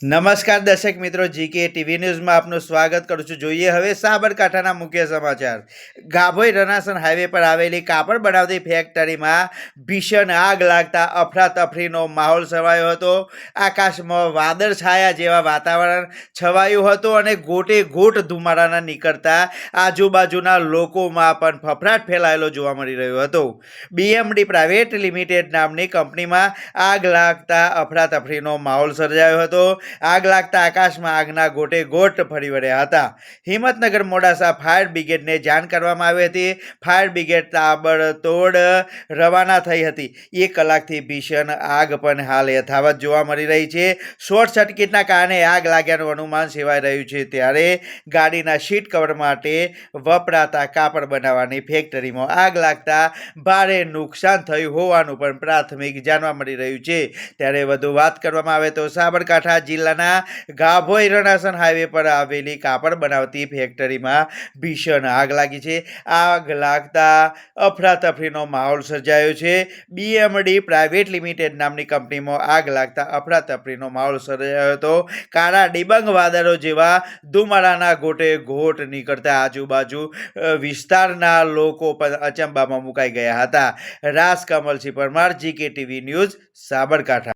નમસ્કાર દર્શક મિત્રો, જીકે ટીવી ન્યૂઝમાં આપનું સ્વાગત કરું છું. જોઈએ હવે સાબરકાંઠાના મુખ્ય સમાચાર. ગાભોઈ રનાસણ હાઈવે પર આવેલી કાપડ બનાવતી ફેક્ટરીમાં ભીષણ આગ લાગતા અફરાતફરીનો માહોલ છવાયો હતો. આકાશમાં વાદળછાયા જેવા વાતાવરણ છવાયું હતું અને ગોટે ગોટ ધુમાડાના નીકળતા આજુબાજુના લોકોમાં પણ ફફડાટ ફેલાયેલો જોવા મળી રહ્યો હતો. બીએમડી પ્રાઇવેટ લિમિટેડ નામની કંપનીમાં આગ લાગતા અફરાતફરીનો માહોલ સર્જાયો હતો. આગ લાગતા આકાશમાં આગના ગોટે ગોટ ફરી વળ્યા હતા. હિંમતનગર મોડાસા ફાયર બ્રિગેડને જાણ કરવામાં આવી હતી. ફાયર બ્રિગેડ તાબડતોડ રવાના થઈ હતી. 1 કલાકથી ભીષણ આગ પણ હાલ યથાવત જોવા મળી રહી છે. શોર્ટ સર્કિટના કારણે આગ લાગ્યાનું અનુમાન સેવાઈ રહ્યું છે. ત્યારે ગાડીના સીટ કવર માટે વપરાતા કાપડ બનાવવાની ફેક્ટરીમાં આગ લાગતા ભારે નુકસાન થયું હોવાનું પણ પ્રાથમિક જાણવા મળી રહ્યું છે. ત્યારે વધુ વાત કરવામાં આવે તો સાબરકાંઠા જિલ્લાના ગાભોઈ રનાસણ હાઈવે પર આવેલી કાપડ બનાવતી ફેક્ટરીમાં ભીષણ આગ લાગી છે. આગ લાગતા અફરાતફરીનો માહોલ સર્જાયો છે. બીએમડી પ્રાઇવેટ લિમિટેડ નામની કંપનીમાં આગ લાગતા અફરાતફરીનો માહોલ સર્જાયો હતો. કાળા ડિબંગ વાદળો જેવા ધુમાડાના ગોટે ગોટ નીકળતા આજુબાજુ વિસ્તારના લોકો પણ અચંબામાં મુકાઈ ગયા હતા. Raj Kamalsinh Parmar, GK TV news, Sabarkantha.